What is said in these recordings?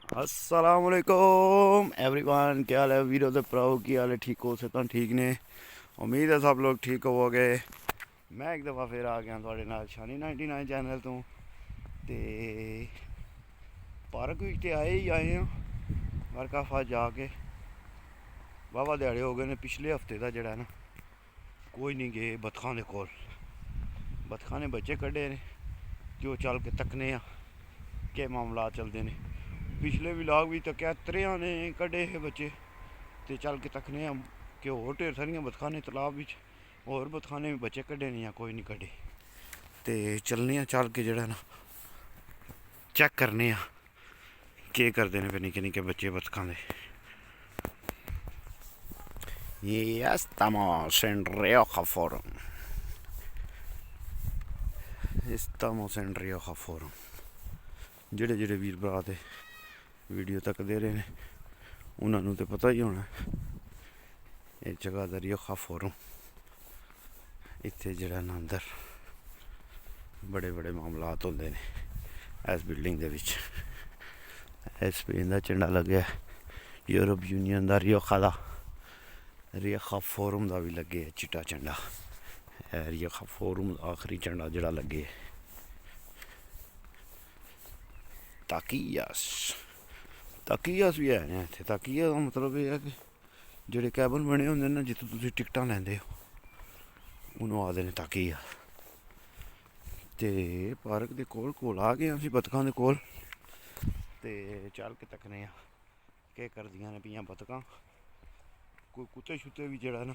अस्सलामुअलैकुम एवरीवन, क्या हाल है वीरो ते भराओ, की हाल है? ठीक हो? सेहतां ठीक ने? उम्मीद है सब लोग ठीक होवोगे। मैं एक दफ़ा फिर आ गया थोड़े नाल शानी 99 चैनल तो ते पार्क विच ते आए ही आए हैं। बरकाफा जाके वाहवा दिहाड़े हो गए ने। पिछले हफ्ते का जड़ा ना कोई नहीं गए बतखां दे कोल। बतखां ने बच्चे कड्ढे ने जो चल के तकने आ के मामला चलते ने। पिछले व्लॉग भी तक्या त्रेआं ने कड्ढे हे बच्चे ते चल के तकने आं कि होर ढेर सारियां बतखां ने तलाब बिच होर बतखां ने बच्चे कड्ढे ने जां कोई नहीं कड्ढे। ते चलने आं चल के जेह्ड़ा ना चेक करने आं केह् करदे ने निक्के निक्के बच्चे बतखां दे। Ya estamos en Rioja Forum. Estamos en Rioja Forum. ਜਿਹੜੇ ਜਿਹੜੇ ਵੀਰ ਭਰਾ ਤੇ ਵੀਡੀਓ ਤੱਕਦੇ ਰਹੇ ਨੇ ਉਹਨਾਂ ਨੂੰ ਤੇ ਪਤਾ ਹੀ ਹੋਣਾ ਇਹ ਜਗ੍ਹਾ ਦਾ ਰਿਓਖਾ ਫੋਰਮ। ਇੱਥੇ ਜਿਹੜਾ ਨਾ ਅੰਦਰ ਬੜੇ ਬੜੇ ਮਾਮਲਾਤ ਹੁੰਦੇ ਨੇ। ਇਸ ਬਿਲਡਿੰਗ ਦੇ ਵਿੱਚ ਇਸ ਸਪੇਨ ਦਾ ਝੰਡਾ ਲੱਗਿਆ, ਯੂਰਪ ਯੂਨੀਅਨ ਦਾ ਰਿਓਖਾ ਦਾ ਰਿਓਖਾ ਫੋਰਮ ਦਾ ਵੀ ਲੱਗੇ ਚਿੱਟਾ ਝੰਡਾ। ਇਹ ਰਿਓਖਾ ਫੋਰਮ ਦਾ ਆਖਰੀ ਝੰਡਾ ਜਿਹੜਾ ਲੱਗੇ। ਤਾਕੀਆਸ ਵੀ ਹੈ ਨੇ ਇੱਥੇ। ਤਾਕੀਆ ਦਾ ਮਤਲਬ ਇਹ ਹੈ ਕਿ ਜਿਹੜੇ ਕੈਬਨ ਬਣੇ ਹੁੰਦੇ ਨੇ ਜਿੱਥੋਂ ਤੁਸੀਂ ਟਿਕਟਾਂ ਲੈਂਦੇ ਹੋ ਉਹਨੂੰ ਆਖਦੇ ਨੇ ਤਾਕੀਆ। ਤੇ ਪਾਰਕ ਦੇ ਕੋਲ ਆ ਗਏ ਅਸੀਂ ਬਤਕਾਂ ਦੇ ਕੋਲ ਤੇ ਚੱਲ ਕੇ ਤੱਕਨੇ ਆ ਕੀ ਕਰਦੀਆਂ ਨੇ ਪਈਆਂ ਬਤਕਾਂ। ਕੋਈ ਕੁੱਤੇ ਛੁੱਤੇ ਵੀ ਜਿਹੜਾ ਨਾ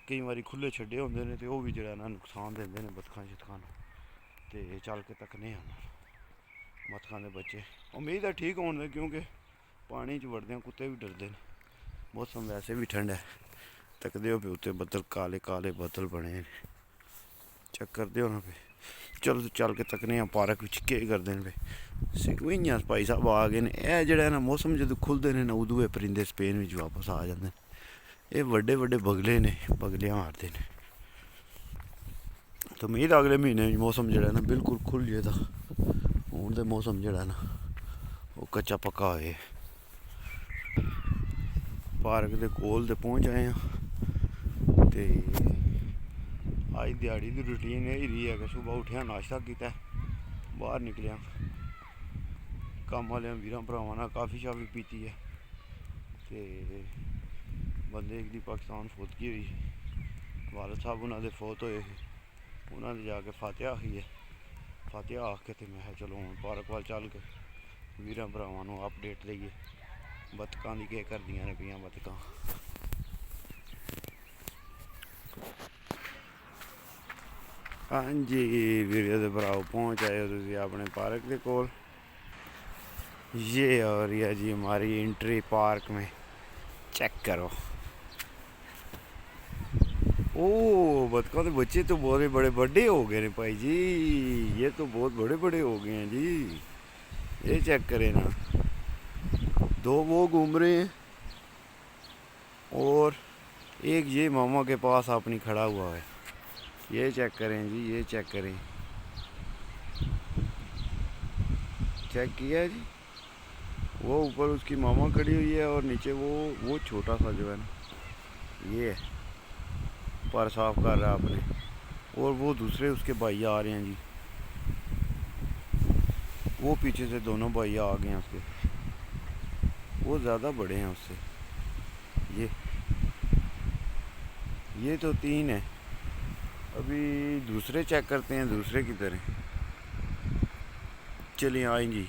ਕਈ ਵਾਰੀ ਖੁੱਲ੍ਹੇ ਛੱਡੇ ਹੁੰਦੇ ਨੇ ਤੇ ਉਹ ਵੀ ਜਿਹੜਾ ਨਾ ਨੁਕਸਾਨ ਦਿੰਦੇ ਨੇ ਬਤਕਾਂ ਸ਼ਤਕਾਂ ਨੂੰ। ਤੇ ਚੱਲ ਕੇ ਤੱਕਨੇ ਆ ਬਤਕਾਂ ਦੇ ਬੱਚੇ। ਉਮੀਦ ਹੈ ਠੀਕ ਹੋਣ ਦੇ ਕਿਉਂਕਿ ਪਾਣੀ 'ਚ ਵੜਦਿਆਂ ਕੁੱਤੇ ਵੀ ਡਰਦੇ ਨੇ। ਮੌਸਮ ਵੈਸੇ ਵੀ ਠੰਡਾ ਹੈ। ਤੱਕਦੇ ਹੋ ਵੀ ਉੱਤੇ ਬੱਦਲ ਕਾਲੇ ਕਾਲੇ ਬੱਦਲ ਬਣੇ ਨੇ। ਚੈੱਕ ਕਰਦੇ ਹੋ ਨਾ ਵੀ ਚਲੋ ਚੱਲ ਕੇ ਤੱਕਨੇ ਆ ਪਾਰਕ ਵਿੱਚ ਕੀ ਕਰਦੇ ਨੇ ਵੀ ਸਿਕਵੀਆਂ ਭਾਈ ਸਾਹਿਬ ਆ ਗਏ ਨੇ। ਇਹ ਜਿਹੜਾ ਨਾ ਮੌਸਮ ਜਦੋਂ ਖੁੱਲ੍ਹਦੇ ਨੇ ਨਾ ਉਦੋਂ ਇਹ ਪਰਿੰਦੇ ਸਪੇਨ ਵਿੱਚ ਵਾਪਸ ਆ ਜਾਂਦੇ ਨੇ। ਇਹ ਵੱਡੇ ਵੱਡੇ ਬਗਲੇ ਨੇ, ਬਗਲਿਆਂ ਮਾਰਦੇ ਨੇ। ਤਾਂ ਉਮੀਦ ਅਗਲੇ ਮਹੀਨੇ ਵਿੱਚ ਮੌਸਮ ਜਿਹੜਾ ਨਾ ਬਿਲਕੁਲ ਖੁੱਲ੍ਹ ਜਾਏਗਾ। ਹੁਣ ਦੇ ਮੌਸਮ ਜਿਹੜਾ ਨਾ ਉਹ ਕੱਚਾ ਪੱਕਾ ਹੋਏ। ਪਾਰਕ ਦੇ ਕੋਲ ਤੇ ਪਹੁੰਚ ਆਏ ਹਾਂ ਤੇ ਅੱਜ ਦਿਹਾੜੀ ਦੀ ਰੂਟੀਨ ਇਹ ਹੀ ਰਹੀ ਹੈ ਕਿ ਸੁਬਾਹ ਉੱਠਿਆ ਨਾਸ਼ਤਾ ਕੀਤਾ ਬਾਹਰ ਨਿਕਲਿਆ ਕੰਮ ਵਾਲਿਆਂ ਵੀਰਾਂ ਭਰਾਵਾਂ ਨਾਲ ਕਾਫੀ ਸ਼ਾਫੀ ਪੀਤੀ ਹੈ ਤੇ ਬੰਦੇ ਇੱਕ ਦੀ ਪਾਕਿਸਤਾਨ ਫੌਤਗੀ ਹੋਈ। ਵਾਲਦ ਸਾਹਿਬ ਉਹਨਾਂ ਦੇ ਫੌਤ ਹੋਏ ਸੀ। ਉਹਨਾਂ ਨੇ ਜਾ ਕੇ ਫਾਤਿਹਾ ਆਖੀ ਹੈ। ਫਾਤਿਹਾ ਆਖ ਕੇ ਤੇ ਮੈਂ ਕਿਹਾ ਚਲੋ ਹੁਣ ਪਾਰਕ ਵੱਲ ਚੱਲ ਕੇ ਵੀਰਾਂ ਭਰਾਵਾਂ ਨੂੰ ਅਪਡੇਟ ਲਈਏ ਬਤਕਾਂ ਦੀ ਕੀ ਕਰਦੀਆਂ ਨੇ ਪਈਆਂ ਬਤਕਾਂ। ਹਾਂਜੀ ਵੀਡੀਓ ਦੇ ਭਰਾਓ पहुँच आए हो तुम अपने पार्क के कोल। ये और या जी हमारी एंट्री पार्क में चेक करो। ओ बतखों के बच्चे तो बहुत बड़े बड़े हो गए हैं भाई जी। ये तो बहुत बड़े बड़े हो गए हैं जी। ये चेक करें ना, दो वो घूम रहे हैं और एक ये मामा के पास अपनी खड़ा हुआ है। ये चेक करें जी, ये चेक करें। चेक किया है जी। वो ऊपर उसकी मामा खड़ी हुई है और नीचे वो छोटा सा जो है ना ये पर साफ कर रहा है अपने। और वो दूसरे उसके भाई आ रहे हैं जी। वो पीछे से दोनों भाई आ गए हैं उसके। वो ज़्यादा बड़े हैं उससे। ये तो 3 है। अभी दूसरे चेक करते हैं दूसरे की तरह। चलिए आए जी।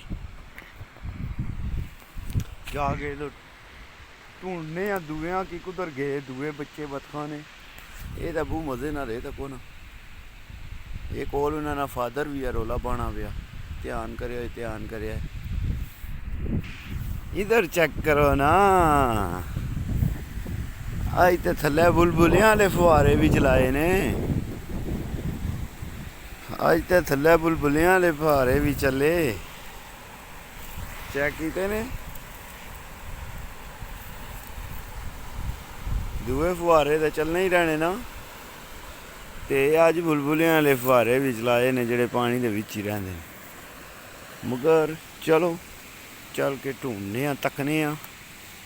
जा गए तो ढूंढने या दुए कि कुधर गए दुए बच्चे बतखा ने। ये तो बहुत मज़े ना रहे तको ना। ये कोल उन्होंने फादर भी है रौला पाना पिया। ध्यान करे इधर चेक करो ना। अज तो थल्ले बुलबुलियां आले फुहारे भी चलाए ने। अज तो थल्ले बुलबुलियां आले फुहारे भी चले। चेक किते ने। दूए फुहारे तो चलने ही रहने ना। ते अज बुलबुलियां आले फुहारे भी चलाए ने जेह्ड़े पानी दे विच ही रहिंदे ने। मगर चलो ਚੱਲ ਕੇ ਢੂੰਡਨੇ ਆ, ਤੱਕਨੇ ਆ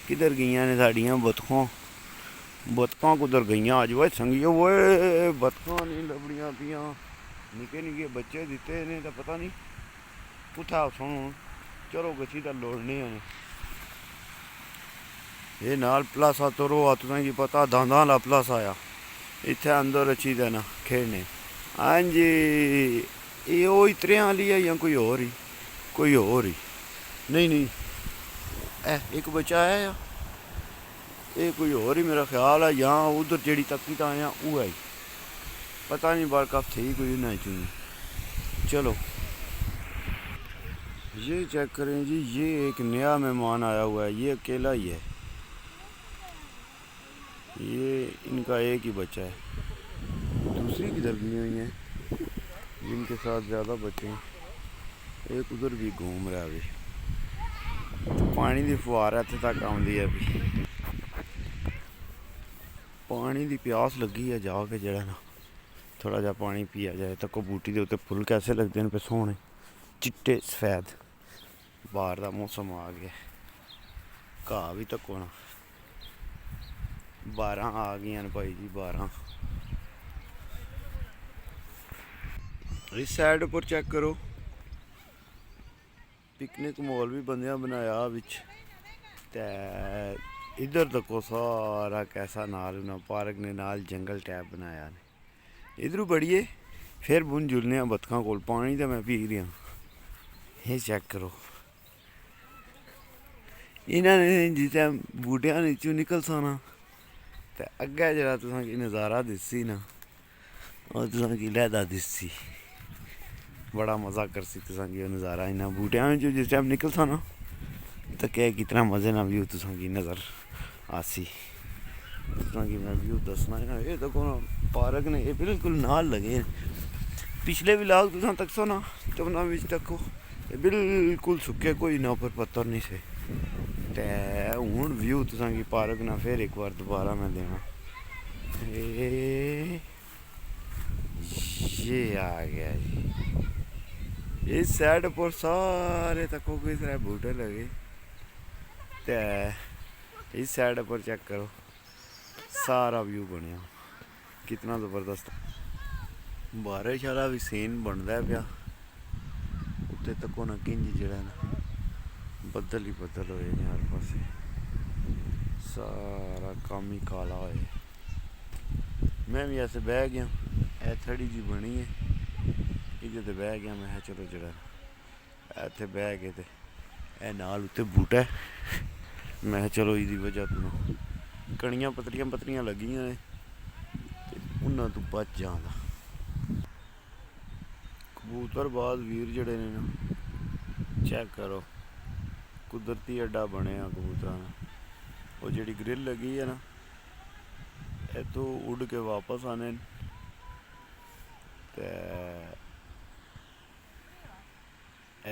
ਕਿੱਧਰ ਗਈਆਂ ਨੇ ਸਾਡੀਆਂ ਬਤਖਾਂ। ਬਤਖਾਂ ਕੁੱਧਰ ਗਈਆਂ ਅੱਜ ਓਏ ਸੰਗੀਓ ਓਏ, ਬਤਖਾਂ ਨਹੀਂ ਲੱਭਣੀਆਂ ਪਈਆਂ। ਨਿੱਕੇ ਨਿੱਕੇ ਬੱਚੇ ਦਿੱਤੇ ਨੇ ਤਾਂ ਪਤਾ ਨਹੀਂ ਕੁੱਥਾ ਸੁਣ। ਚਲੋ ਗਛੀ ਤਾਂ ਲੋੜਨੇ ਆ ਨੇ। ਇਹ ਨਾਲ ਪਲਾਸਾ ਤੋਰੋ ਆ, ਤੁਸਾਂ ਕੀ ਪਤਾ ਦੰਦਾਂ ਵਾਲਾ ਪਲਾਸਾ ਆ ਇੱਥੇ ਅੰਦਰ ਅੱਛੀ ਦਾ ਨਾ ਖੇਡਨੇ। ਹਾਂਜੀ ਇਹ ਉਹ ਇਤਰਿਆਂ ਵਾਲੀ ਆ ਜਾਂ ਕੋਈ ਹੋਰ ਹੀ? ਕੋਈ ਹੋਰ ਹੀ नहीं नहीं एक बच्चा आया या ये कोई और ही मेरा ख्याल है। यहाँ उधर जड़ी तकी तो आया वो है पता नहीं बार कब थी कोई ना चाहिए। चलो ये चेक करें जी, ये एक नया मेहमान आया हुआ है, ये अकेला ही है। ये इनका एक ही बच्चा है, दूसरी किधर गई हुई हैं जिनके साथ ज़्यादा बच्चे हैं। एक उधर भी घूम रहा है। अभी पानी की फुहार इत्थे तक आउंदी है भी, पानी की प्यास लगी है जाके जरा ना थोड़ा जा पानी पिया जाए। तको बूटी के उत्ते फुल कैसे लगते हैं पे सोहने चिट्टे सफेद। बाहर का मौसम आ गया, घाह भी तको ना 12 आ गई भाई जी 12। इस साइड पर चेक करो, पिकनिक मॉल भी बंदियां बनाया बिच। ते इधर तको सारा कैसा नाल ना पार्क ने नाल जंगल टाइप बनाया ने। इधर बढ़िए फिर बुन जुलने बतखा कोल पानी तो मैं पी रहा। ये चेक करो, इन्होंने जिस बूटिया नीचों निकल साना तो अग्गे जरा तुसां की नज़ारा दिसी ना, और तुसां की लैदा दिसी। बड़ा मज़ा कर सी तुसां की नज़ारा इन्हों बूटिया जो जिस टाइम निकल सा ना तो क्या कितना मज़े ना व्यू तुसां की नज़र आसी। तुसां की मैं व्यू दसना है। ये तो कौन पार्क ने ये बिल्कुल नाल लगे। पिछले व्लॉग तुसां तक सो ना चौना बिच तको ये बिल्कुल सुके, कोई ना पर पत्थर नहीं से। ते हुण व्यू तुसां की पार्क ना फिर एक बार दोबारा मैं देना। ये आ गया जी। इस साइड पर सारे तको किस तरह बूटे लगे। ते इस साइड पर चेक करो सारा व्यू बनया कितना ज़बरदस्त। बारिश वाला भी सीन बनता है पिया। उत्ते तको ना किंज जड़ा ना बदल ही बदल होए ने हर पासे, सारा काम ही काला होए। मैं भी ऐसे बह गया, ए थड़ी जी बनी है इधर बह गया। मैं चलो जरा इत्थे बह के ते ए नाल उत्ते बूटा है। मैं चलो इसकी वजह तो कणियां पतलियां पतलियां लगियां ने उन्हां तो बच जांदा। कबूतरबाज वीर जड़े ने ना चेक करो, कुदरती अड्डा बनया कबूतरां दा। वो जिहड़ी ग्रिल लगी है ना इत्थों उड़ के वापस आने ते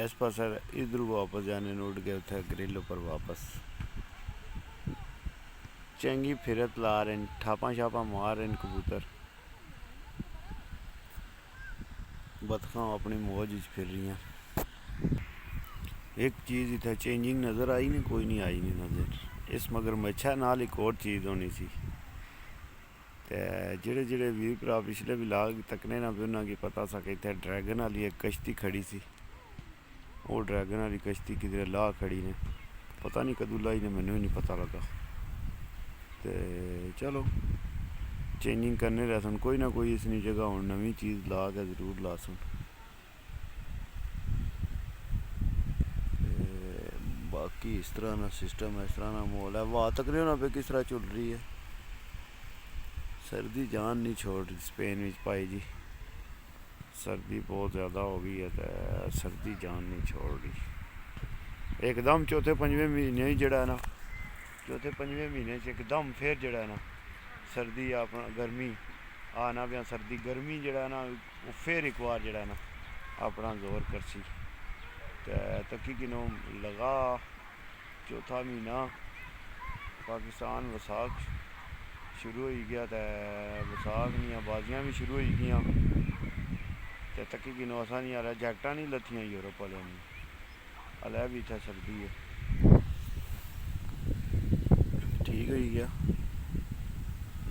इस पास इधर वापस जाने उड़ के उठे ग्रिल पर वापस चंगी फिरत ला रहे हैं, ठापा छापा मार रहे हैं कबूतर। बतखां अपनी मौज फिर रही हैं। एक चीज़ इतना चेंजिंग नज़र आई नहीं, कोई नहीं आई नहीं नज़र। इस मगरमच्छा नाल एक और चीज़ होनी सी। ते जेड़े जेड़े वीर भरा पिछले व्लॉग तकने ना भी उन्होंने पता सा कि इतने ड्रैगन वाली एक कश्ती खड़ी सी। वो ड्रैगन वाली कश्ती किधर ला खड़ी ने, पता नहीं कदू लाई ने, मैनू ही नहीं पता लगा। तो चलो चेंजिंग करने रह सन, कोई ना कोई इसनी जगह हूँ नवी चीज़ ला के जरूर ला सन। बाकी इस तरह ना सिस्टम है, इस तरह ना माहौल है। वहाँ तक नहीं होना पे किस तरह चल रही है। सर्दी जान नहीं छोड़ रही स्पेन में भाई जी, सर्दी बहुत ज़्यादा हो गई है तो सर्दी जान नहीं छोड़ रही। एकदम चौथे पंजवें महीने ही जड़ा ना, चौथे पंजवें महीने एकदम फिर जड़ा ना सर्दी अपना गर्मी आना पिया। सर्दी गर्मी जड़ा ना वो फिर एक बार जड़ा ना अपना जोर करसी। तकी किनो लगा चौथा महीना पाकिस्तान वसाख शुरू हो गया। तो वसाख दियां बाजियां भी शुरू हो गई। तो तकी किनो असा नहीं आ रहा, जैकटा नहीं लत्थियां यूरोप वाले ने अलै भी इतना सर्दी है। ठीक हो गया।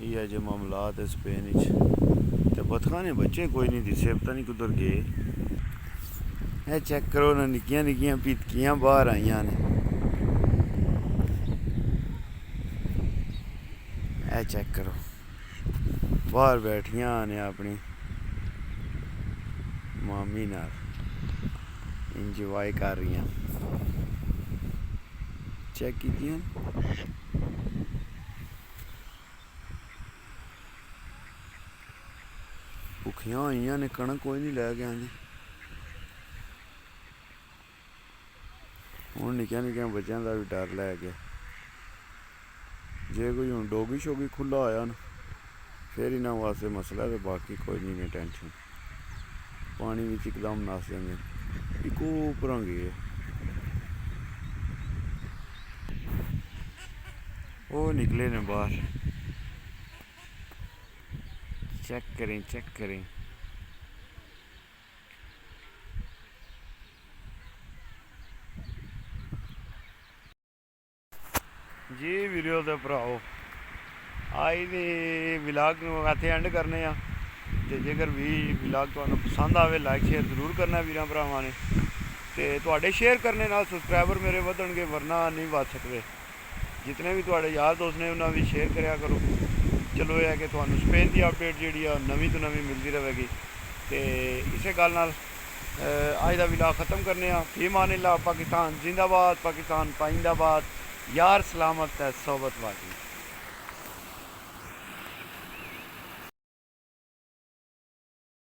ये अज मामलात है स्पेन ते बतखा ने बच्चे कोई नहीं दिसे, पता नहीं कुधर गए। ए चेक करो ना, निक्कियां निक्कियां पीतकियां बाहर आईयां ने। ए चेक करो, बाहर बैठियां ने अपनी मामी नाल इंजॉय कर रही। चेक कीतियां भुखियां होइयां ने, कणक कोई नहीं लैके आंदी। हुण निक्कियां निक्कियां बच्चों का भी डर लै गया। जे कोई हुण डोगी शोगी खुला होया ना फिर इन्हां वास्ते मसला है, तो बाकी कोई नहीं टेंशन। पानी बिच इकदम नस जांदे, इक उपरां गए वो निकले ने बाहर। चेक करें चेक करें। जी वीडियो दे भराओ, आई दे विलाग इत्थे एंड करने आ। ते जेकर भी विलाग तुहानूं पसंद आवे लाइक शेयर जरूर करना वीरां भरावां ने। ते तुहाडे शेयर करने नाल सबसक्राइबर मेरे वधणगे, वरना नहीं वध सकदे। जितने भी तुहाडे यार दोस्त ने उन्हां भी शेयर करिया करो। चलो यह है कि तुहानूं स्पेन की अपडेट जिहड़ी आ नवीं तो नवीं मिलती रहेगी। तो इसे गल नाल अज का विलाग खत्म करने आ। फी मानिल्लाह, पाकिस्तान जिंदाबाद, पाकिस्तान पाइंदाबाद, यार सलामत है सोबत वाजी।